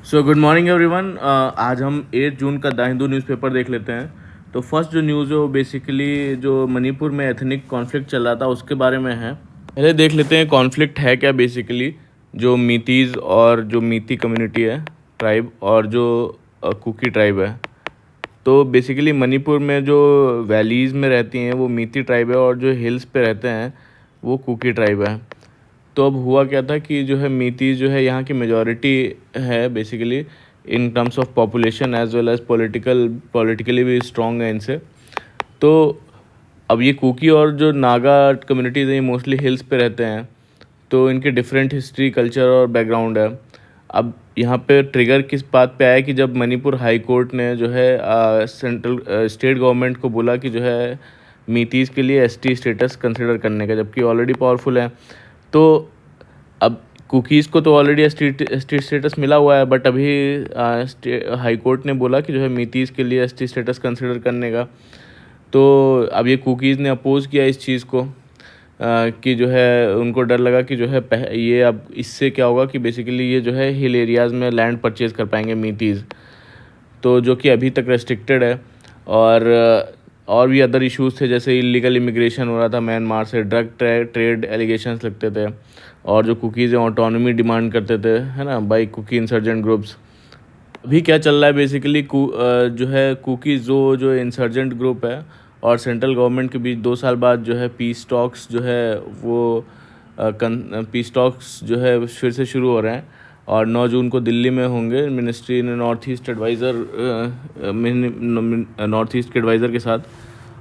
So good morning everyone. आज हम 8 जून का द हिंदू न्यूज़पेपर देख लेते हैं। तो फर्स्ट जो न्यूज़ है वो बेसिकली जो मणिपुर में एथनिक कॉन्फ्लिक्ट चल रहा था उसके बारे में है। पहले देख लेते हैं कॉन्फ्लिक्ट है क्या। बेसिकली जो मीतीज़ और जो मीती कम्युनिटी है ट्राइब और जो कुकी ट्राइब है, तो बेसिकली मणिपुर में जो वैलीज़ में रहती हैं वो मीती ट्राइब है और जो हिल्स पे रहते हैं वो कुकी ट्राइब है। तो अब हुआ क्या था कि जो है मीतीज़ जो है यहाँ की मेजॉरिटी है basically in terms of population as well as politically भी स्ट्रॉन्ग है इनसे। तो अब ये कुकी और जो नागा कम्युनिटीज़ हैं ये मोस्टली हिल्स पे रहते हैं, तो इनके डिफरेंट हिस्ट्री कल्चर और बैकग्राउंड है। अब यहाँ पे ट्रिगर किस बात पे आया कि जब मणिपुर हाई कोर्ट ने जो है सेंट्रल स्टेट गवर्नमेंट को बोला कि जो है मीतीज़ के लिए एसटी स्टेटस कंसिडर करने का, जबकि ऑलरेडी पावरफुल है। तो अब कुकीज़ को तो ऑलरेडी एसटी स्टेटस मिला हुआ है, बट अभी हाई कोर्ट ने बोला कि जो है मीतीज़ के लिए एसटी स्टेटस कंसिडर करने का। तो अब ये कुकीज़ ने अपोज़ किया इस चीज़ को कि जो है उनको डर लगा कि जो है ये अब इससे क्या होगा कि बेसिकली ये जो है हिल एरियाज़ में लैंड परचेज़ कर पाएंगे मीतीज़, तो जो कि अभी तक रेस्ट्रिक्टेड है। और भी अदर इश्यूज़ थे, जैसे इलीगल इमिग्रेशन हो रहा था म्यांमार से, ड्रग ट्रेड एलिगेशंस लगते थे, और जो कुकीज़ हैं ऑटोनॉमी डिमांड करते थे, है ना, बाई कुकी इंसर्जेंट ग्रुप्स। अभी क्या चल रहा है बेसिकली जो है कुकीज़ जो इंसर्जेंट ग्रुप है और सेंट्रल गवर्नमेंट के बीच 2 साल बाद जो है पीस टॉक्स जो है वो पीस टॉक्स जो है फिर से शुरू हो रहे हैं और 9 जून को दिल्ली में होंगे। मिनिस्ट्री ने नॉर्थ ईस्ट के एडवाइज़र के साथ।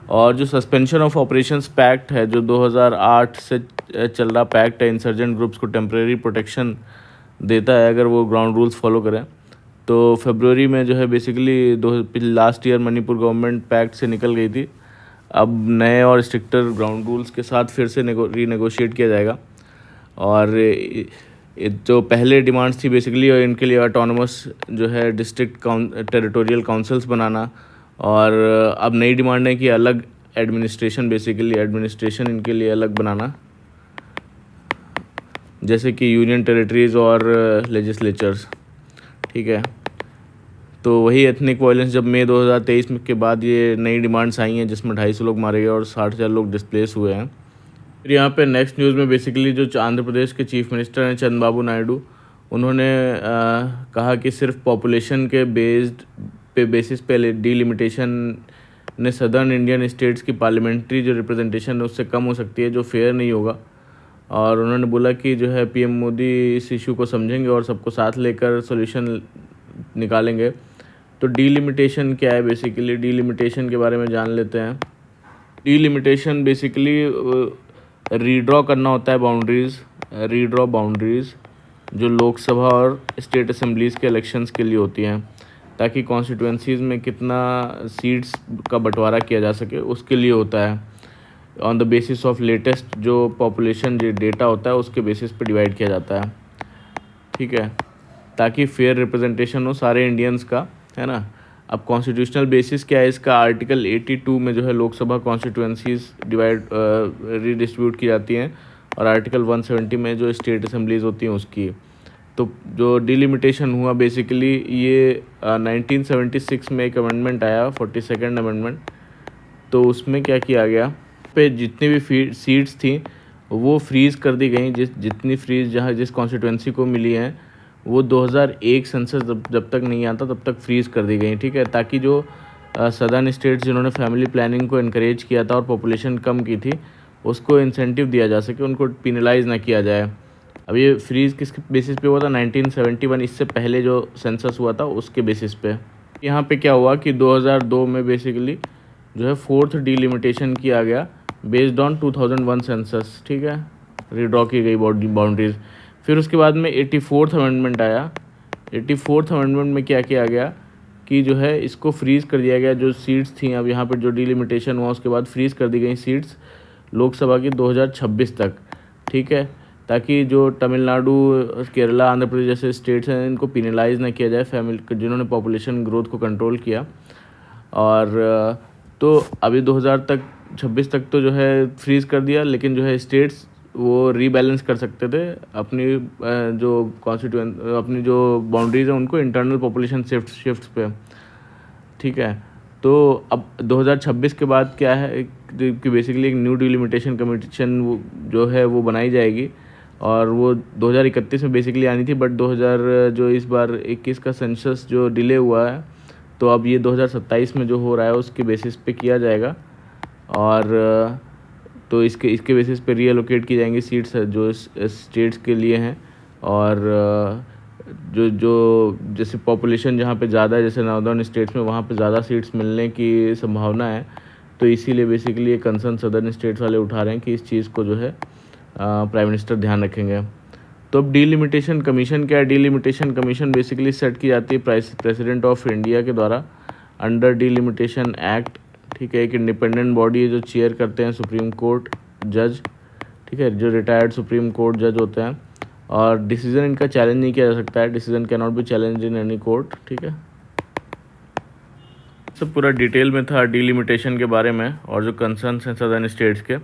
और जो सस्पेंशन ऑफ ऑपरेशंस पैक्ट है जो 2008 से चल रहा पैक्ट है, इंसर्जेंट ग्रुप्स को टेम्परेरी प्रोटेक्शन देता है अगर वो ग्राउंड रूल्स फॉलो करें। तो फरवरी में जो है basically last year Manipur government pact से निकल गई थी। अब नए और स्ट्रिक्टर ग्राउंड रूल्स के साथ फिर से रीनेगोशिएट किया जाएगा। और जो पहले डिमांड्स थी बेसिकली इनके लिए ऑटोनमस जो है डिस्ट्रिक्ट टेरिटोरियल काउंसिल्स बनाना, और अब नई डिमांड है कि अलग एडमिनिस्ट्रेशन, बेसिकली एडमिनिस्ट्रेशन इनके लिए अलग बनाना, जैसे कि यूनियन टेरिटरीज़ और लेजिस्लेचर्स। ठीक है, तो वही एथनिक वायलेंस जब मई 2023 के बाद ये नई डिमांड्स आई हैं जिसमें 250 लोग मारे गए और 60,000 लोग डिस्प्लेस हुए हैं। फिर यहाँ पे नेक्स्ट न्यूज़ में बेसिकली जो आंध्र प्रदेश के चीफ मिनिस्टर हैं चंद्रबाबू नायडू, उन्होंने कहा कि सिर्फ पॉपुलेशन के बेसिस पे डीलिमिटेशन ने सदर्न इंडियन स्टेट्स की पार्लियामेंट्री जो रिप्रेजेंटेशन है उससे कम हो सकती है, जो फेयर नहीं होगा। और उन्होंने बोला कि जो है पीएम मोदी इस इशू को समझेंगे और सबको साथ लेकर सोल्यूशन निकालेंगे। तो डीलिमिटेशन क्या है, बेसिकली डीलिमिटेशन के बारे में जान लेते हैं। डीलिमिटेशन बेसिकली रीड्रॉ करना होता है बाउंड्रीज़ जो लोकसभा और स्टेट असेंबलीज़ के इलेक्शंस के लिए होती हैं, ताकि कॉन्स्टिट्यूंसीज़ में कितना सीट्स का बंटवारा किया जा सके उसके लिए होता है। On the basis of latest जो पॉपुलेशन डेटा होता है उसके बेसिस पे डिवाइड किया जाता है। ठीक है, ताकि फेयर रिप्रेजेंटेशन हो सारे इंडियंस का, है ना। अब कॉन्स्टिट्यूशनल बेसिस क्या है इसका, आर्टिकल 82 में जो है लोकसभा कॉन्स्टिट्यूंसीज रीडिस्ट्रीब्यूट की जाती हैं, और आर्टिकल 170 में जो स्टेट असेंबलीज होती हैं उसकी। तो जो डिलिमिटेशन हुआ बेसिकली ये 1976 में एक अमेंडमेंट आया, 42nd अमेंडमेंट। तो उसमें क्या किया गया, पे जितनी भी सीट्स थी वो फ्रीज़ कर दी गई, जितनी फ्रीज जिस कॉन्स्टिट्यूंसी को मिली हैं वो 2001 सेंसस जब तक नहीं आता तब तक फ्रीज़ कर दी गई। ठीक है, ताकि जो सदर्न स्टेट्स जिन्होंने फैमिली प्लानिंग को इनकरेज किया था और पॉपुलेशन कम की थी उसको इंसेंटिव दिया जा सके, उनको पिनलाइज ना किया जाए। अब ये फ्रीज़ किस बेसिस पे हुआ था, 1971, इससे पहले जो सेंसस हुआ था उसके बेसिस पे। यहाँ पे क्या हुआ कि 2002 में बेसिकली जो है 4th डिलिमिटेशन किया गया बेस्ड ऑन 2001 सेंसस। ठीक है, रीड्रॉ की गई बाउंड्रीज़। फिर उसके बाद में 84th अमेंडमेंट आया। 84th अमेंडमेंट में क्या किया गया कि जो है इसको फ्रीज़ कर दिया गया, जो सीट्स थी अब यहाँ पर जो डिलिमिटेशन हुआ उसके बाद फ्रीज़ कर दी गई सीट्स लोकसभा की 2026 तक। ठीक है, ताकि जो तमिलनाडु, केरला, आंध्र प्रदेश जैसे स्टेट्स हैं इनको पिनलाइज ना किया जाए, फैमिली जिन्होंने पॉपुलेशन ग्रोथ को कंट्रोल किया। और तो अभी 2026 तक तो जो है फ्रीज़ कर दिया, लेकिन जो है स्टेट्स वो रीबैलेंस कर सकते थे अपनी जो अपनी जो बाउंड्रीज हैं उनको इंटरनल पॉपुलेशन शिफ्ट्स पे, ठीक है। तो अब 2026 के बाद क्या है कि बेसिकली एक न्यू डिलिमिटेशन कमीशन जो है वो बनाई जाएगी, और वो 2031 में बेसिकली आनी थी, बट 2000 जो इस बार 21 का सेंसस जो डिले हुआ है, तो अब ये 2027 में जो हो रहा है उसके बेसिस पे किया जाएगा। और तो इसके बेसिस पे रीएलोकेट की जाएंगी सीट्स जो स्टेट्स के लिए हैं। और जो जो जैसे पॉपुलेशन जहाँ पे ज़्यादा है, जैसे नॉर्दर्न स्टेट्स में, वहाँ पे ज़्यादा सीट्स मिलने की संभावना है। तो इसीलिए बेसिकली ये कंसर्न सदर्न स्टेट्स वाले उठा रहे हैं कि इस चीज़ को जो है प्राइम मिनिस्टर ध्यान रखेंगे। तो अब डीलिमिटेशन कमीशन क्या है? डीलिमिटेशन कमीशन बेसिकली सेट की जाती है प्रेसिडेंट ऑफ इंडिया के द्वारा अंडर डीलिमिटेशन एक्ट, ठीक है। एक इंडिपेंडेंट बॉडी है जो चेयर करते हैं सुप्रीम कोर्ट जज, ठीक है, जो रिटायर्ड सुप्रीम कोर्ट जज होते हैं, और डिसीजन इनका चैलेंज नहीं किया जा सकता है। Decision can not be challenge in any court, ठीक है। सब पूरा डिटेल में था डीलिमिटेशन के बारे में और जो कंसर्न्स हैं सदर्न स्टेट्स के।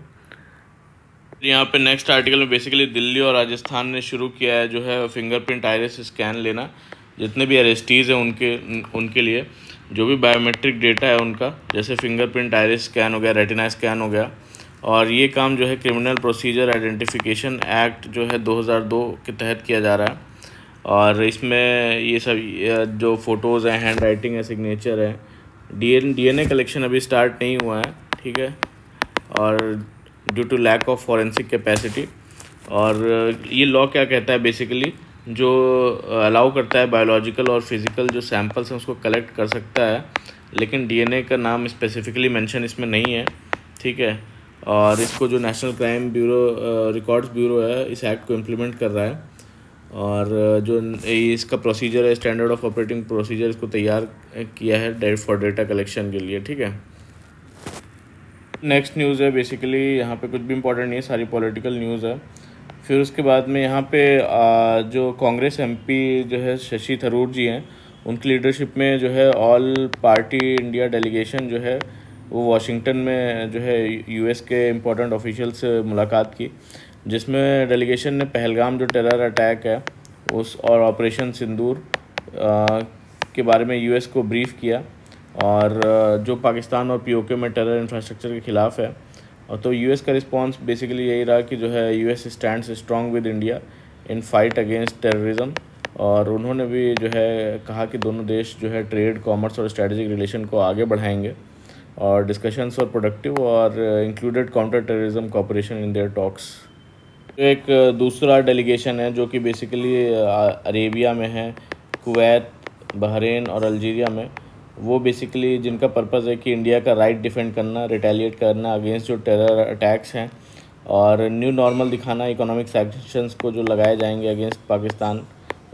यहाँ पे नेक्स्ट आर्टिकल में बेसिकली दिल्ली और राजस्थान ने शुरू किया है जो है फिंगरप्रिंट आइरिस स्कैन लेना, जितने भी अरेस्टीज़ हैं उनके लिए जो भी बायोमेट्रिक डेटा है उनका, जैसे फिंगरप्रिंट आइरिस स्कैन हो गया, रेटिना स्कैन हो गया। और ये काम जो है क्रिमिनल प्रोसीजर आइडेंटिफिकेशन एक्ट जो है 2002 के तहत किया जा रहा है। और इसमें ये सब जो फ़ोटोज़ हैं, हैंड राइटिंग है, सिग्नेचर है, डीएनए कलेक्शन अभी स्टार्ट नहीं हुआ है, ठीक है, और due to lack of forensic capacity. और ये लॉ क्या कहता है बेसिकली, जो अलाउ करता है बायोलॉजिकल और फिज़िकल जो सैंपल्स हैं उसको कलेक्ट कर सकता है, लेकिन डीएनए का नाम स्पेसिफिकली मेंशन इसमें नहीं है, ठीक है। और इसको जो national crime bureau records bureau है इस एक्ट को इम्प्लीमेंट कर रहा है। और जो इसका प्रोसीजर है, स्टैंडर्ड ऑफ ऑपरेटिंग प्रोसीजर, इसको तैयार किया है फॉर डेटा कलेक्शन के लिए, ठीक है। नेक्स्ट न्यूज़ है बेसिकली, यहाँ पे कुछ भी इंपॉर्टेंट नहीं है, सारी पॉलिटिकल न्यूज़ है। फिर उसके बाद में यहाँ पे जो कांग्रेस एमपी जो है शशि थरूर जी हैं, उनकी लीडरशिप में जो है ऑल पार्टी इंडिया डेलीगेशन जो है वो वाशिंगटन में जो है यूएस के इम्पोर्टेंट ऑफिशियल से मुलाकात की, जिसमें डेलीगेशन ने पहलगाम जो टेरर अटैक है उस और ऑपरेशन सिंदूर के बारे में यूएस को ब्रीफ किया, और जो पाकिस्तान और पीओके में टेरर इंफ्रास्ट्रक्चर के ख़िलाफ़ है। और तो यूएस का रिस्पांस बेसिकली यही रहा कि जो है US stands strong with India in fight against terrorism. और उन्होंने भी जो है कहा कि दोनों देश जो है ट्रेड, कॉमर्स और स्ट्रेटेजिक रिलेशन को आगे बढ़ाएंगे, और डिस्कशंस और प्रोडक्टिव और included counter terrorism cooperation in their talks. एक दूसरा डेलीगेशन है जो कि बेसिकली अरेबिया में है, कुवैत, बहरीन और अल्जीरिया में, वो बेसिकली जिनका पर्पज़ है कि इंडिया का राइट डिफेंड करना, रिटेलिएट करना अगेंस्ट जो टेरर अटैक्स हैं, और न्यू नॉर्मल दिखाना, इकोनॉमिक सैंक्शंस को जो लगाए जाएंगे अगेंस्ट पाकिस्तान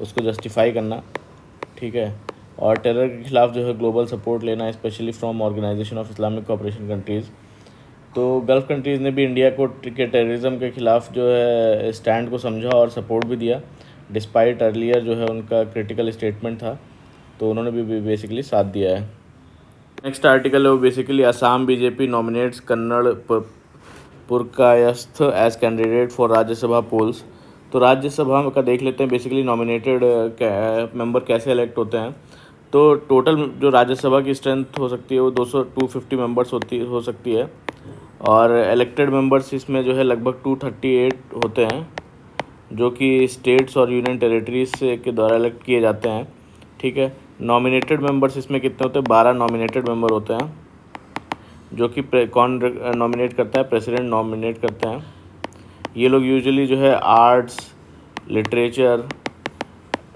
उसको जस्टिफाई करना, ठीक है। और टेरर के ख़िलाफ़ जो है ग्लोबल सपोर्ट लेना, specially from organisation of Islamic cooperation countries. तो गल्फ़ कंट्रीज़ ने भी इंडिया को टेररिज्म के ख़िलाफ़ जो है स्टैंड को समझा और सपोर्ट भी दिया, डिस्पाइट अर्लियर जो है उनका क्रिटिकल स्टेटमेंट था, तो उन्होंने भी बेसिकली साथ दिया है। नेक्स्ट आर्टिकल है वो basically Assam BJP nominates Kanad Purkayastha as candidate for Rajya Sabha polls. तो राज्यसभा का देख लेते हैं बेसिकली नॉमिनेटेड मेंबर कैसे इलेक्ट होते हैं। तो टोटल जो राज्यसभा की स्ट्रेंथ हो सकती है वो 250 मेंबर्स हो सकती है, और इलेक्टेड मेंबर्स इसमें जो है लगभग 238 होते हैं, जो कि स्टेट्स और यूनियन टेरिटरीज के द्वारा इलेक्ट किए जाते हैं, ठीक है। नॉमिनेटेड मेंबर्स इसमें कितने होते हैं? 12 नॉमिनेटेड मेंबर होते हैं, जो कि कौन नॉमिनेट करता है? प्रेसिडेंट नॉमिनेट करते हैं। ये लोग यूजुअली जो है arts, literature,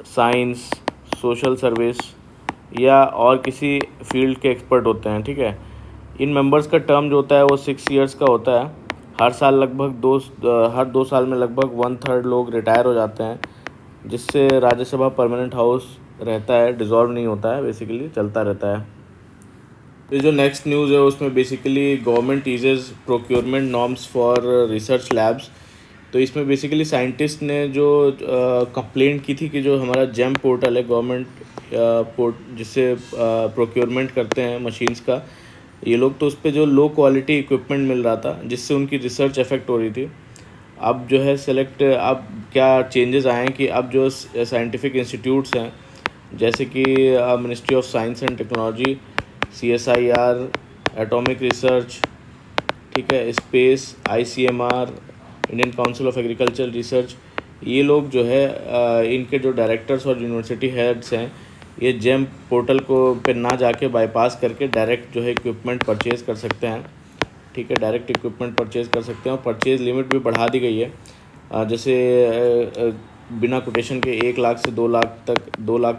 science, social service या और किसी फील्ड के एक्सपर्ट होते हैं, ठीक है। इन मेंबर्स का टर्म जो होता है वो 6 ईयर्स का होता है। हर 2 साल में लगभग 1/3 लोग रिटायर हो जाते हैं, जिससे राज्यसभा परमानेंट हाउस रहता है, डिज़ोल्व नहीं होता है, बेसिकली चलता रहता है। ये जो नेक्स्ट न्यूज़ है उसमें basically government eases procurement norms for research labs. तो इसमें बेसिकली साइंटिस्ट ने जो कंप्लेंट की थी कि जो हमारा जेम पोर्टल है गवर्नमेंट जिससे प्रोक्योरमेंट करते हैं मशीन्स का ये लोग, तो उस पर जो लो क्वालिटी इक्विपमेंट मिल रहा था जिससे उनकी रिसर्च इफेक्ट हो रही थी। अब जो है सेलेक्ट, अब क्या चेंजेस आए हैं कि अब जो साइंटिफिक इंस्टीट्यूट्स हैं जैसे कि ministry of science and technology, CSIR, atomic research, ठीक है, space, ICMR, Indian council of agriculture research, ये लोग जो है इनके जो डायरेक्टर्स और यूनिवर्सिटी हेड्स हैं ये जेम पोर्टल को पे ना जाके बाईपास करके डायरेक्ट जो है इक्विपमेंट परचेज़ कर सकते हैं। ठीक है, डायरेक्ट इक्विपमेंट परचेज़ कर सकते हैं और परचेज़ लिमिट भी बढ़ा दी गई है। जैसे बिना कोटेशन के 1 लाख से 2 लाख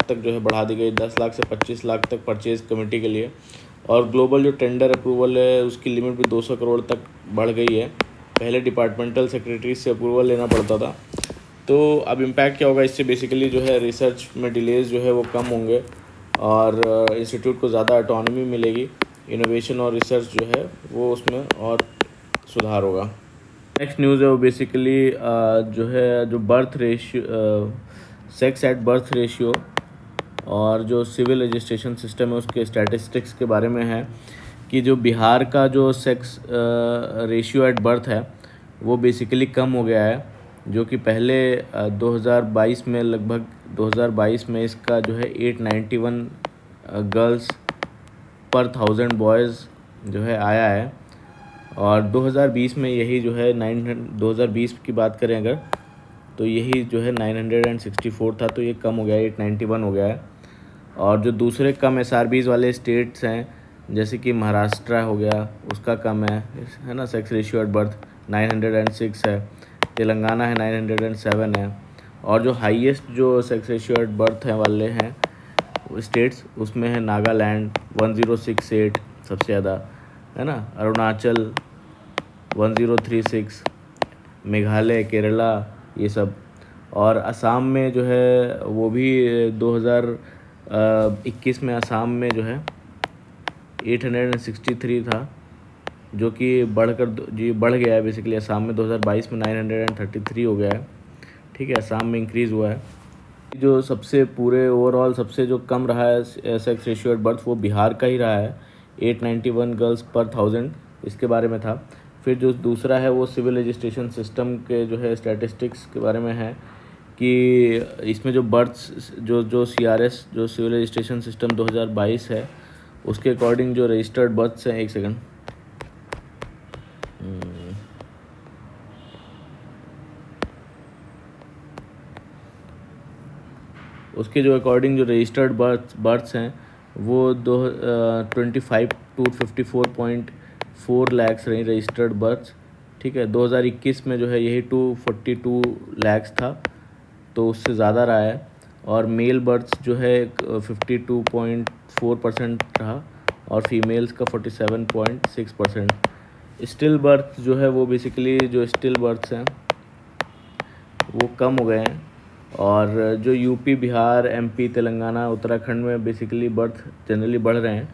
तक जो है बढ़ा दी गई, 10 लाख से 25 लाख तक परचेज़ कमेटी के लिए। और ग्लोबल जो टेंडर अप्रूवल है उसकी लिमिट भी 200 करोड़ तक बढ़ गई है। पहले डिपार्टमेंटल सेक्रेटरी से अप्रूवल लेना पड़ता था। तो अब इम्पैक्ट क्या होगा इससे, बेसिकली जो है रिसर्च में डिलेज़ जो है वो कम होंगे और इंस्टीट्यूट को ज़्यादा ऑटोनॉमी मिलेगी, इनोवेशन और रिसर्च जो है वो उसमें और सुधार होगा। नेक्स्ट न्यूज़ है वो बेसिकली जो है जो birth ratio, sex at birth ratio और जो सिविल रजिस्ट्रेशन सिस्टम है उसके स्टैटिस्टिक्स के बारे में है कि जो बिहार का जो सेक्स रेशियो एट बर्थ है वो बेसिकली कम हो गया है, जो कि पहले 2022 में लगभग 2022 में इसका जो है 891 गर्ल्स पर 1000 बॉयज़ जो है आया है। और 2020 में यही जो है 2020 की बात करें अगर तो यही जो है 964 था, तो ये कम हो गया है, 891 हो गया है। और जो दूसरे कम SRBs वाले स्टेट्स हैं जैसे कि महाराष्ट्र हो गया उसका कम है ना, सेक्स रेशियो एट बर्थ 906 है, तेलंगाना है 907 है। और जो हाईएस्ट जो सेक्स रेशियो एट बर्थ है वाले हैं स्टेट्स उसमें है नागालैंड 1068 सबसे ज़्यादा है ना, अरुणाचल 1036, मेघालय, केरला ये सब। और असम में जो है वो भी 2021 में असम में जो है 863 था, जो कि बढ़ गया है बेसिकली। असम में 2022 में 933 हो गया है। ठीक है, असम में इंक्रीज़ हुआ है। जो सबसे पूरे ओवरऑल सबसे जो कम रहा है सेक्स रेशियो एट बर्थ वो बिहार का ही रहा है, 891 गर्ल्स पर 1000, इसके बारे में था। फिर जो दूसरा है वो सिविल रजिस्ट्रेशन सिस्टम के जो है स्टैटिस्टिक्स के बारे में है कि इसमें जो बर्थ्स जो CRS जो सिविल रजिस्ट्रेशन सिस्टम 2022 है उसके अकॉर्डिंग जो रजिस्टर्ड बर्थ्स हैं, एक सेकंड, उसके जो अकॉर्डिंग जो रजिस्टर्ड बर्थ्स हैं वो 25 to 54.4 लैक्स रही रजिस्टर्ड बर्थ्स। ठीक है, 2021 में जो है यही 242 लैक्स था, तो उससे ज़्यादा रहा है। और मेल बर्थ्स जो है 52.4% रहा और फीमेल्स का 47.6%। स्टिल बर्थ जो है वो बेसिकली जो स्टिल बर्थ्स हैं वो कम हो गए हैं। और जो यूपी, बिहार, MP, तेलंगाना, उत्तराखंड में बेसिकली बर्थ जनरली बढ़ रहे हैं।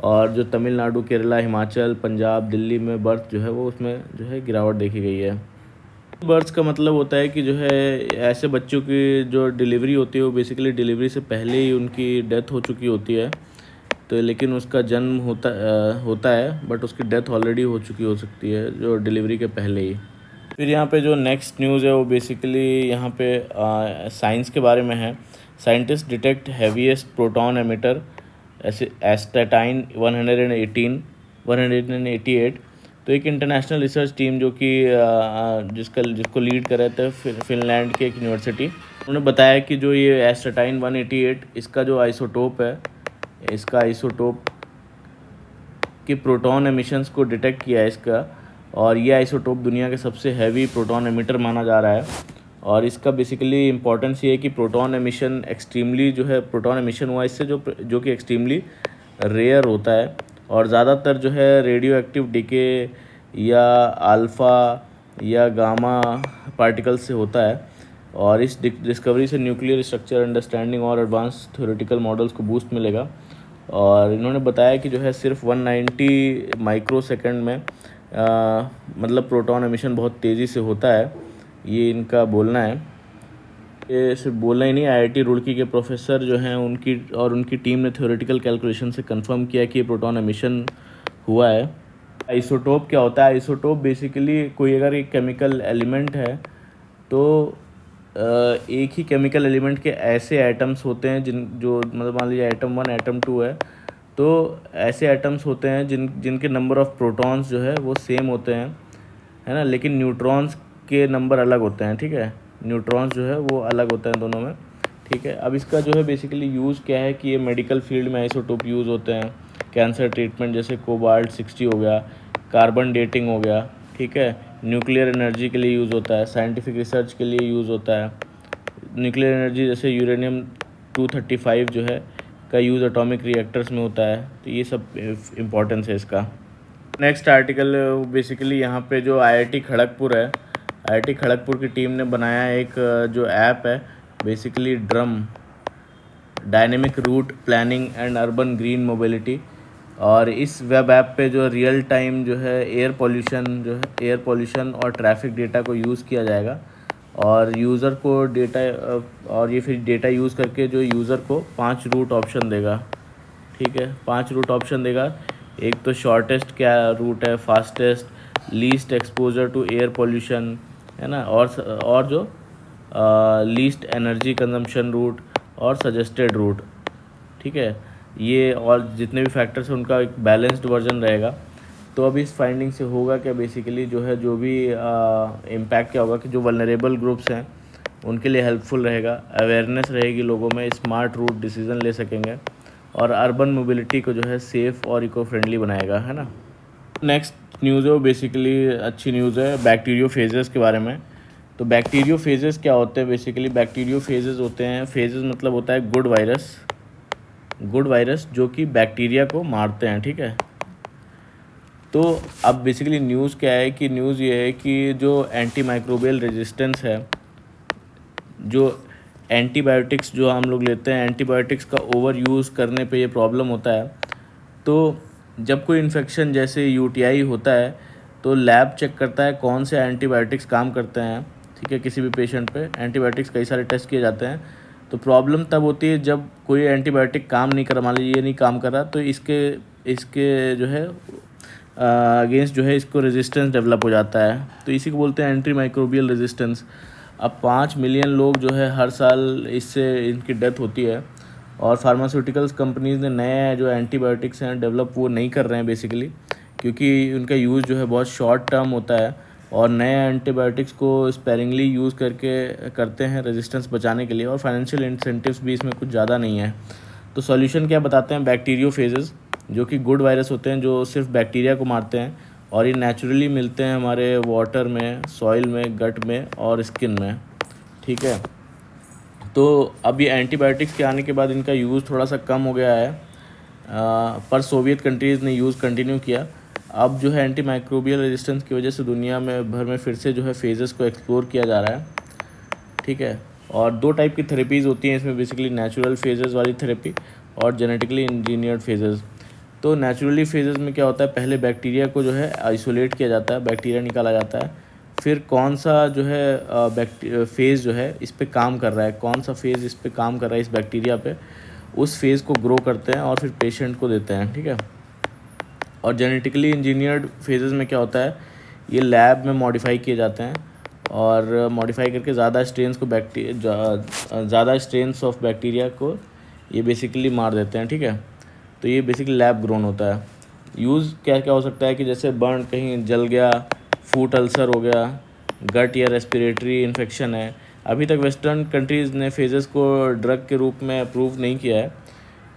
और जो तमिलनाडु, केरला, हिमाचल, पंजाब, दिल्ली में बर्थ जो है वो उसमें जो है गिरावट देखी गई है। बर्थ का मतलब होता है कि जो है ऐसे बच्चों की जो डिलीवरी होती है वो बेसिकली डिलीवरी से पहले ही उनकी डेथ हो चुकी होती है, तो लेकिन उसका जन्म होता है बट उसकी डेथ ऑलरेडी हो चुकी हो सकती है जो डिलीवरी के पहले ही। फिर यहाँ पे जो नेक्स्ट न्यूज़ है वो बेसिकली यहाँ पे साइंस के बारे में है। Scientist detect heaviest proton emitter astatine 188। तो एक इंटरनेशनल रिसर्च टीम जो कि जिसको लीड कर रहे थे फिनलैंड के एक यूनिवर्सिटी, उन्होंने बताया कि जो ये एस्टेटाइन 188 इसका जो आइसोटोप है, इसका आइसोटोप के प्रोटॉन एमिशंस को डिटेक्ट किया है इसका, और ये आइसोटोप दुनिया के सबसे हैवी प्रोटॉन एमिटर माना जा रहा है। और इसका बेसिकली इंपॉर्टेंस ये है कि प्रोटॉन एमिशन एक्सट्रीमली जो है प्रोटॉन एमिशन हुआ इससे जो कि एक्सट्रीमली रेयर होता है और ज़्यादातर जो है रेडियो एक्टिव डिके या अल्फ़ा या गामा पार्टिकल्स से होता है। और इस डिस्कवरी से न्यूक्लियर स्ट्रक्चर अंडरस्टैंडिंग और एडवांस थ्योरेटिकल मॉडल्स को बूस्ट मिलेगा। और इन्होंने बताया कि जो है सिर्फ 190 माइक्रोसेकंड में मतलब प्रोटॉन एमिशन बहुत तेज़ी से होता है, ये इनका बोलना है। ये सिर्फ बोलना ही नहीं, IIT रुड़की के प्रोफेसर जो हैं उनकी टीम ने थ्योरेटिकल कैलकुलेशन से कंफर्म किया कि ये प्रोटॉन एमिशन हुआ है। आइसोटोप क्या होता है? आइसोटोप बेसिकली कोई अगर एक केमिकल एलिमेंट है तो एक ही केमिकल एलिमेंट के ऐसे एटम्स होते हैं जो मतलब मान लीजिए एटम 1 एटम 2 है, तो ऐसे एटम्स होते हैं जिनके नंबर ऑफ़ प्रोटॉन्स जो है वो सेम होते हैं, है ना, लेकिन न्यूट्रॉन्स के नंबर अलग होते हैं। ठीक है, न्यूट्रॉन्स जो है वो अलग होते हैं दोनों में। ठीक है, अब इसका जो है बेसिकली यूज़ क्या है कि ये मेडिकल फील्ड में आइसोटोप यूज़ होते हैं। कैंसर ट्रीटमेंट जैसे कोबाल्ट 60 हो गया, कार्बन डेटिंग हो गया। ठीक है, न्यूक्लियर एनर्जी के लिए यूज़ होता है, साइंटिफिक रिसर्च के लिए यूज़ होता है। न्यूक्लियर एनर्जी जैसे यूरेनियम 235 जो है का यूज़ एटॉमिक रिएक्टर्स में होता है। तो ये सब इम्पोर्टेंस है इसका। नेक्स्ट आर्टिकल बेसिकली यहाँ पे जो आईआईटी खड़गपुर है, आईआईटी खड़गपुर की टीम ने बनाया एक जो ऐप है basically drum, dynamic route planning and urban green mobility. और इस वेब ऐप पे जो रियल टाइम जो है एयर पोल्यूशन और ट्रैफिक डेटा को यूज़ किया जाएगा, और यूज़र को डेटा और ये फिर डेटा यूज़ करके जो यूज़र को 5 रूट ऑप्शन देगा। ठीक है, 5 रूट ऑप्शन देगा। एक तो शॉर्टेस्ट क्या रूट है, fastest, least exposure to air pollution, है ना, और जो लीस्ट एनर्जी कंजम्पशन रूट और सजेस्टेड रूट। ठीक है, ये और जितने भी फैक्टर्स हैं उनका एक बैलेंस्ड वर्जन रहेगा। तो अब इस फाइंडिंग से होगा क्या बेसिकली जो है जो भी इम्पैक्ट क्या होगा कि जो वल्नरेबल ग्रुप्स हैं उनके लिए हेल्पफुल रहेगा, अवेयरनेस रहेगी लोगों में, स्मार्ट रूट डिसीज़न ले सकेंगे, और अर्बन मोबिलिटी को जो है सेफ़ और इको फ्रेंडली बनाएगा, है ना। नेक्स्ट न्यूज़ है वो बेसिकली अच्छी न्यूज़ है बैक्टीरियोफेजेस के बारे में। तो बैक्टीरियोफेजेस क्या होते हैं? बेसिकली बैक्टीरियोफेजेस होते हैं, फेजेस मतलब होता है गुड वायरस जो कि बैक्टीरिया को मारते हैं। ठीक है, तो अब बेसिकली न्यूज़ क्या है कि न्यूज़ ये है कि जो एंटी माइक्रोबियल रेजिस्टेंस है, जो एंटीबायोटिक्स जो हम लोग लेते हैं, एंटीबायोटिक्स का ओवर यूज़ करने पे ये प्रॉब्लम होता है। तो जब कोई इन्फेक्शन जैसे यूटीआई होता है तो लैब चेक करता है कौन से एंटीबायोटिक्स काम करते हैं। ठीक है, किसी भी पेशेंट पे एंटीबायोटिक्स कई सारे टेस्ट किए जाते हैं। तो प्रॉब्लम तब होती है जब कोई एंटीबायोटिक काम नहीं कर, मान लीजिए ये नहीं काम कर रहा, तो इसके जो है अगेंस्ट जो है इसको रेजिस्टेंस डेवलप हो जाता है। तो इसी को बोलते हैं एंटी माइक्रोबियल रेजिस्टेंस। अब 5 मिलियन लोग जो है हर साल इससे इनकी डेथ होती है, और फार्मास्यूटिकल्स कंपनीज़ ने नए जो एंटीबायोटिक्स हैं डेवलप वो नहीं कर रहे हैं बेसिकली, क्योंकि उनका यूज़ जो है बहुत शॉर्ट टर्म होता है, और नए एंटीबायोटिक्स को स्पेरिंगली यूज़ करते हैं रेजिस्टेंस बचाने के लिए, और फाइनेंशियल इंसेंटिव्स भी इसमें कुछ ज़्यादा नहीं है। तो सॉल्यूशन क्या बताते हैं? बैक्टीरियोफेजेस, जो कि गुड वायरस होते हैं जो सिर्फ बैक्टीरिया को मारते हैं, और ये नेचुरली मिलते हैं हमारे वाटर में, सॉइल में, गट में और स्किन में। ठीक है, तो अब ये एंटीबायोटिक्स के आने के बाद इनका यूज़ थोड़ा सा कम हो गया है, पर सोवियत कंट्रीज़ ने यूज़ कंटिन्यू किया। अब जो है एंटी माइक्रोबियल रेजिस्टेंस की वजह से दुनिया में भर में फिर से जो है फेजेस को एक्सप्लोर किया जा रहा है। ठीक है, और 2 टाइप की थेरेपीज़ होती हैं इसमें बेसिकली, नेचुरल फेजेस वाली थेरेपी और जेनेटिकली इंजीनियर्ड फेजेस। तो नेचुरली फेजेस में क्या होता है, पहले बैक्टीरिया को जो है आइसोलेट किया जाता है, बैक्टीरिया निकाला जाता है, फिर कौन सा जो है फेज़ जो है इस पे काम कर रहा है, कौन सा फेज़ इस पे काम कर रहा है इस बैक्टीरिया पे, उस फेज़ को ग्रो करते हैं और फिर पेशेंट को देते हैं। ठीक है, और जेनेटिकली इंजीनियर्ड फेजेस में क्या होता है, ये लैब में मॉडिफाई किए जाते हैं, और मॉडिफाई करके ज़्यादा स्ट्रेन्स ऑफ बैक्टीरिया को ये बेसिकली मार देते हैं। ठीक है, तो ये बेसिकली लैब ग्रोन होता है। यूज़ क्या क्या हो सकता है कि जैसे बर्न, कहीं जल गया, फूड अल्सर हो गया, गट या रेस्पिरेटरी इन्फेक्शन है। अभी तक वेस्टर्न कंट्रीज़ ने फेजेस को ड्रग के रूप में अप्रूव नहीं किया है।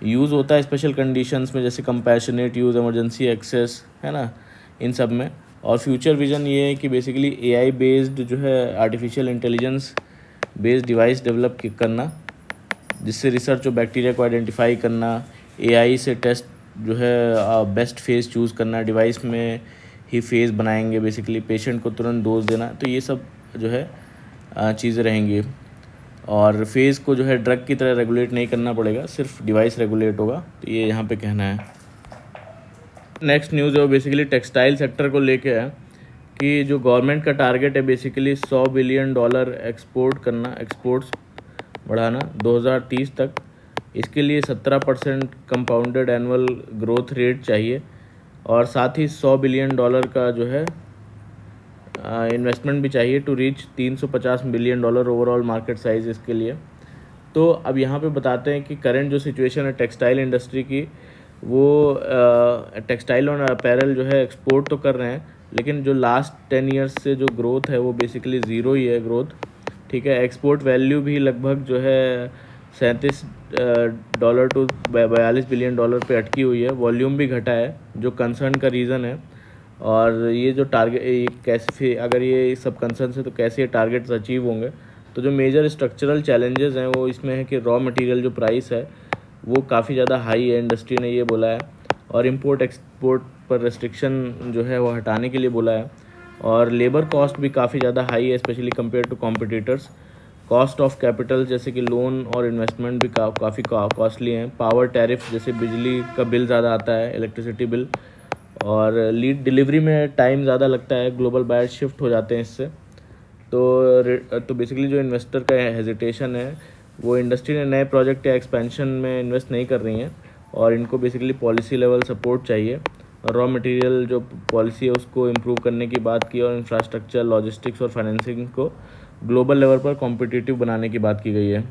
यूज़ होता है स्पेशल कंडीशंस में, जैसे कंपैशनेट यूज़, इमरजेंसी एक्सेस, है ना, इन सब में। और फ्यूचर विज़न ये है कि बेसिकली एआई बेस्ड जो है artificial intelligence based device develop करना, जिससे रिसर्च और बैक्टीरिया को आइडेंटिफाई करना, एआई से टेस्ट जो है बेस्ट फेज़ चूज़ करना, डिवाइस में ही फेज़ बनाएंगे बेसिकली, पेशेंट को तुरंत डोज देना। तो ये सब जो है चीज़ें रहेंगी, और फेज़ को जो है ड्रग की तरह रेगुलेट नहीं करना पड़ेगा, सिर्फ डिवाइस रेगुलेट होगा। तो ये यहाँ पे कहना है। नेक्स्ट न्यूज़ है वो बेसिकली टेक्सटाइल सेक्टर को लेके है, कि जो गवर्नमेंट का टारगेट है बेसिकली $100 बिलियन एक्सपोर्ट्स बढ़ाना 2030 तक। इसके लिए 17% कंपाउंडेड एनुअल ग्रोथ रेट चाहिए, और साथ ही $100 बिलियन का जो है इन्वेस्टमेंट भी चाहिए to reach $350 billion overall market size इसके लिए। तो अब यहाँ पे बताते हैं कि करंट जो सिचुएशन है टेक्सटाइल इंडस्ट्री की, वो टेक्सटाइल और अपैरल जो है एक्सपोर्ट तो कर रहे हैं, लेकिन जो लास्ट 10 ईयर्स से जो ग्रोथ है वो बेसिकली ज़ीरो ही है ग्रोथ। ठीक है, एक्सपोर्ट वैल्यू भी लगभग जो है $37 टू $42 बिलियन पे अटकी हुई है। वॉल्यूम भी घटा है जो कंसर्न का रीज़न है। और ये जो टारगेट कैसे, अगर ये सब कंसर्न है तो कैसे ये टारगेट्स अचीव होंगे। तो जो मेजर स्ट्रक्चरल चैलेंजेस हैं वो इसमें है कि रॉ मटेरियल जो प्राइस है वो काफ़ी ज़्यादा हाई है, इंडस्ट्री ने ये बोला है। और इंपोर्ट एक्सपोर्ट पर रेस्ट्रिक्शन जो है वो हटाने के लिए बोला है। और लेबर कॉस्ट भी काफ़ी ज़्यादा हाई है specially compare to competitors. Cost of capital जैसे कि लोन और इन्वेस्टमेंट भी काफ़ी कॉस्टली हैं। पावर टैरिफ जैसे बिजली का बिल ज़्यादा आता है, इलेक्ट्रिसिटी बिल, और लीड डिलीवरी में टाइम ज़्यादा लगता है, ग्लोबल बायर्स शिफ्ट हो जाते हैं इससे। तो बेसिकली जो इन्वेस्टर का हेजिटेशन है वो इंडस्ट्री ने नए प्रोजेक्ट या एक्सपेंशन में इन्वेस्ट नहीं कर रही हैं, और इनको बेसिकली पॉलिसी लेवल सपोर्ट चाहिए। रॉ मटेरियल जो पॉलिसी है उसको इम्प्रूव करने की बात की, और इंफ्रास्ट्रक्चर, लॉजिस्टिक्स और फाइनेंसिंग को ग्लोबल लेवल पर कॉम्पिटिटिव बनाने की बात की गई है।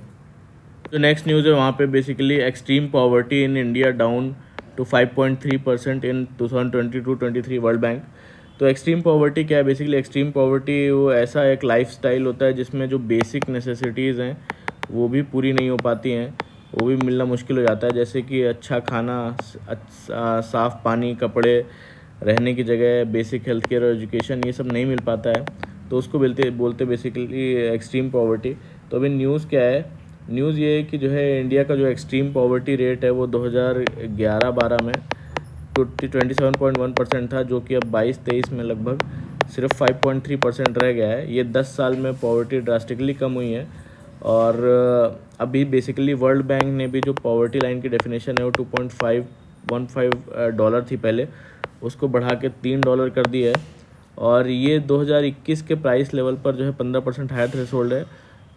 जो नेक्स्ट न्यूज़ है वहाँ पे basically extreme poverty in India down to 5.3% in 2022-23 World Bank. तो एक्सट्रीम पॉवर्टी क्या है? बेसिकली एक्सट्रीम पॉवर्टी वो ऐसा एक लाइफस्टाइल होता है जिसमें जो बेसिक नेसेसिटीज़ हैं वो भी पूरी नहीं हो पाती हैं, वो भी मिलना मुश्किल हो जाता है। जैसे कि अच्छा खाना, साफ़ पानी, कपड़े, रहने की जगह, बेसिक हेल्थ केयर और एजुकेशन, ये सब नहीं मिल पाता है। तो उसको बोलते बेसिकली एक्सट्रीम पॉवर्टी। तो अभी न्यूज़ क्या है? न्यूज़ ये है कि जो है इंडिया का जो एक्सट्रीम पॉवर्टी रेट है वो 2011-12 में 27.1% था, जो कि अब 22-23 में लगभग सिर्फ 5.3% रह गया है। ये 10 साल में पॉवर्टी ड्रास्टिकली कम हुई है। और अभी बेसिकली वर्ल्ड बैंक ने भी जो पॉवर्टी लाइन की डेफिनेशन है वो $2.515 थी पहले, उसको बढ़ा के $3 कर दी है। और ये 2021 के प्राइस लेवल पर जो है 15% हायर थ्रेशोल्ड है।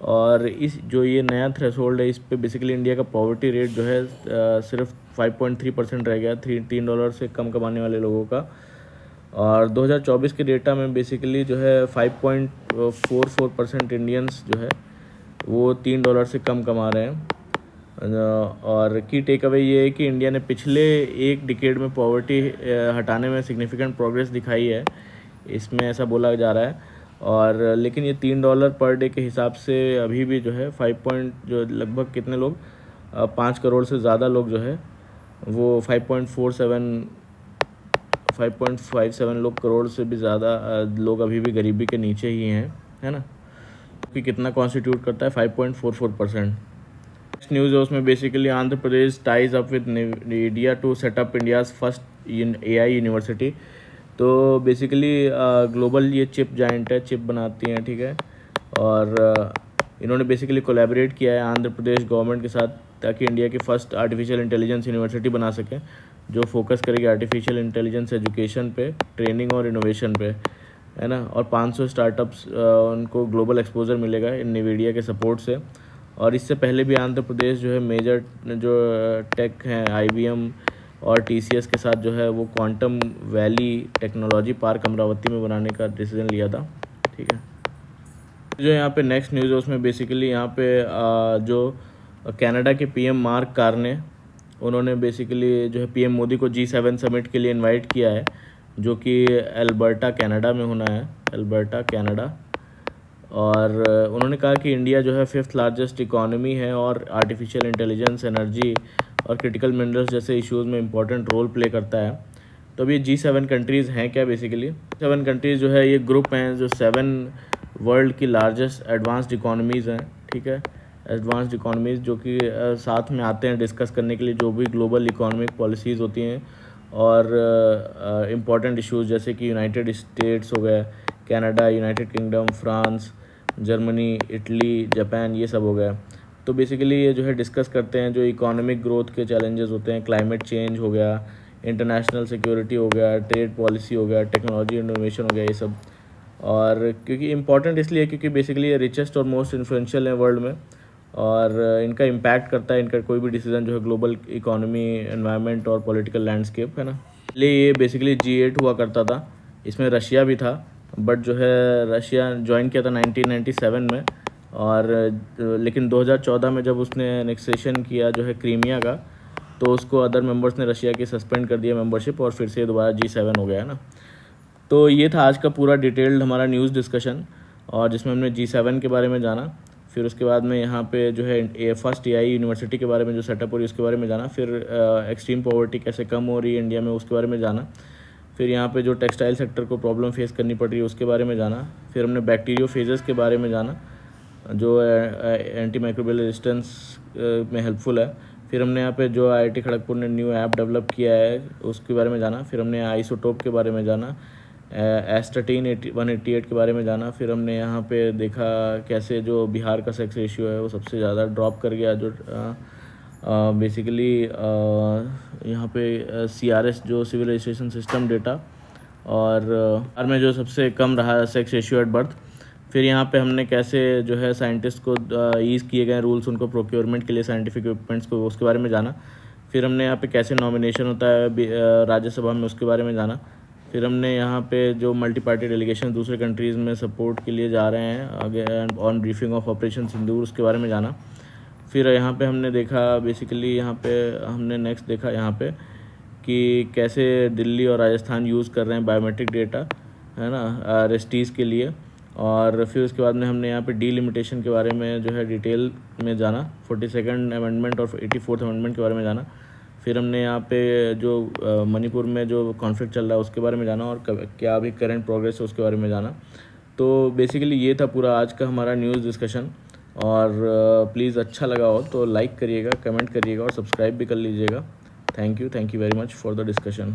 और इस जो ये नया थ्रेशोल्ड है इस पे बेसिकली इंडिया का पॉवर्टी रेट जो है सिर्फ 5.3% रह गया, $3 से कम कमाने वाले लोगों का। और 2024 के डेटा में बेसिकली जो है 5.44% इंडियंस जो है वो $3 से कम कमा रहे हैं। और की टेक अवे ये है कि इंडिया ने पिछले एक डिकेड में पॉवर्टी हटाने में सिग्निफिकेंट प्रोग्रेस दिखाई है, इसमें ऐसा बोला जा रहा है। और लेकिन ये $3 पर डे के हिसाब से अभी भी जो है जो लगभग कितने लोग 5 करोड़ से ज़्यादा लोग जो है वो 5.57 लोग करोड़ से भी ज़्यादा लोग अभी भी गरीबी के नीचे ही हैं, है ना। कि कितना कॉन्स्टिट्यूट करता है 5.44%। नेक्स्ट न्यूज़ है उसमें basically Andhra Pradesh ties up with NVIDIA to set up India's first AI university. तो बेसिकली ग्लोबल ये चिप जाइंट है, चिप बनाती हैं, ठीक है। और इन्होंने बेसिकली कोलैबोरेट किया है आंध्र प्रदेश गवर्नमेंट के साथ ताकि इंडिया की फ़र्स्ट आर्टिफिशियल इंटेलिजेंस यूनिवर्सिटी बना सकें, जो फोकस करेगी आर्टिफिशियल इंटेलिजेंस एजुकेशन पे, ट्रेनिंग और इनोवेशन पे, है ना। और 500 स्टार्टअप्स उनको ग्लोबल एक्सपोजर मिलेगा NVIDIA के सपोर्ट से। और इससे पहले भी आंध्र प्रदेश जो है मेजर जो टेक हैं IBM और TCS के साथ जो है वो quantum valley technology park Amravati में बनाने का डिसीजन लिया था, ठीक है। जो यहाँ पे नेक्स्ट न्यूज़ है उसमें बेसिकली यहाँ पे जो कनाडा के PM मार्क कार्ने, उन्होंने बेसिकली जो है PM मोदी को G7 समिट के लिए इनवाइट किया है, जो कि एल्बर्टा कनाडा में होना है, एल्बर्टा कनाडा। और उन्होंने कहा कि इंडिया जो है 5th लार्जेस्ट इकॉनमी है और आर्टिफिशियल इंटेलिजेंस, एनर्जी और क्रिटिकल मिनरल्स जैसे इश्यूज़ में इंपॉर्टेंट रोल प्ले करता है। तो अभी G7 कंट्रीज़ हैं क्या? बेसिकली 7 कंट्रीज़ जो है ये ग्रुप हैं जो 7 वर्ल्ड की लार्जेस्ट एडवांस्ड इकॉनमीज़ हैं, ठीक है। एडवांस्ड इकॉनमीज़ जो कि साथ में आते हैं डिस्कस करने के लिए जो भी ग्लोबल इकोनॉमिक पॉलिसीज़ होती हैं और इम्पॉर्टेंट इश्यूज़ जैसे कि यूनाइटेड स्टेट्स हो गए, Canada, United kingdom, France, Germany, Italy, Japan, ये सब हो गया। तो बेसिकली ये जो है डिस्कस करते हैं जो इकोनॉमिक ग्रोथ के चैलेंजेस होते हैं, क्लाइमेट चेंज हो गया, इंटरनेशनल सिक्योरिटी हो गया, ट्रेड पॉलिसी हो गया, टेक्नोलॉजी इनोवेशन हो गया, ये सब। और क्योंकि इम्पॉर्टेंट इसलिए क्योंकि बेसिकली ये रिचेस्ट और मोस्ट इन्फ्लुएंशियल है वर्ल्ड में, और इनका इम्पैक्ट करता है इनका कोई भी डिसीजन जो है ग्लोबल इकोनॉमी, एनवायरनमेंट और पॉलिटिकल लैंडस्केप, है ना। पहले ये बेसिकली G8 हुआ करता था, इसमें रशिया भी था, बट जो है रशिया ज्वाइन किया था 1997 में, और लेकिन 2014 में जब उसने एनेक्सेशन किया जो है क्रीमिया का, तो उसको अदर मेंबर्स ने रशिया की सस्पेंड कर दिया मेंबरशिप, और फिर से दोबारा G7 हो गया है ना। तो ये था आज का पूरा डिटेल्ड हमारा न्यूज़ डिस्कशन, और जिसमें हमने G7 के बारे में जाना, फिर उसके बाद में यहाँ पे जो है फर्स्ट AI यूनिवर्सिटी के बारे में जो सेटअप हो रही है उसके बारे में जाना, फिर एक्सट्रीम पॉवर्टी कैसे कम हो रही है इंडिया में उसके बारे में जाना, फिर यहाँ पे जो टेक्सटाइल सेक्टर को प्रॉब्लम फेस करनी पड़ रही है उसके बारे में जाना, फिर हमने बैक्टीरियोफेजेस के बारे में जाना जो एंटी माइक्रोबियल रेजिस्टेंस में हेल्पफुल है, फिर हमने यहाँ पे जो IIT खड़गपुर ने न्यू ऐप डेवलप किया है उसके बारे में जाना, फिर हमने आइसोटोप के बारे में जाना, एस्टाटीन 188 के बारे में जाना, फिर हमने यहाँ पे देखा कैसे जो बिहार का सेक्स रेशियो है वो सबसे ज़्यादा ड्रॉप कर गया, जो बेसिकली यहाँ पे CRS जो सिविल रजिस्ट्रेशन सिस्टम डेटा, और बिहार में जो सबसे कम रहा सेक्स रेशियो एट बर्थ। फिर यहाँ पे हमने कैसे जो है साइंटिस्ट को ईज़ किए गए रूल्स उनको प्रोक्योरमेंट के लिए साइंटिफिक इक्विपमेंट्स को, उसके बारे में जाना। फिर हमने यहाँ पे कैसे नॉमिनेशन होता है राज्यसभा में उसके बारे में जाना। फिर हमने यहाँ पे जो मल्टी पार्टी डेलीगेशन दूसरे कंट्रीज़ में सपोर्ट के लिए जा रहे हैं आगे, ऑन ब्रीफिंग ऑफ ऑपरेशन सिंदूर उसके बारे में जाना। फिर यहाँ पे हमने देखा बेसिकली यहाँ पे हमने नेक्स्ट देखा यहाँ पे कि कैसे दिल्ली और राजस्थान यूज़ कर रहे हैं बायोमेट्रिक डेटा, है ना, रेस्टीज़ के लिए। और फिर उसके बाद में हमने यहाँ पे डीलिमिटेशन के बारे में जो है डिटेल में जाना, 42nd अमेंडमेंट और 84th अमेंडमेंट के बारे में जाना। फिर हमने यहाँ पे जो मणिपुर में जो कॉन्फ्लिक्ट चल रहा है उसके बारे में जाना, और क्या अभी करंट प्रोग्रेस है उसके बारे में जाना। तो बेसिकली ये था पूरा आज का हमारा न्यूज़ डिस्कशन, और प्लीज़ अच्छा लगा हो तो लाइक करिएगा, कमेंट करिएगा और सब्सक्राइब भी कर लीजिएगा। Thank you very much for the discussion.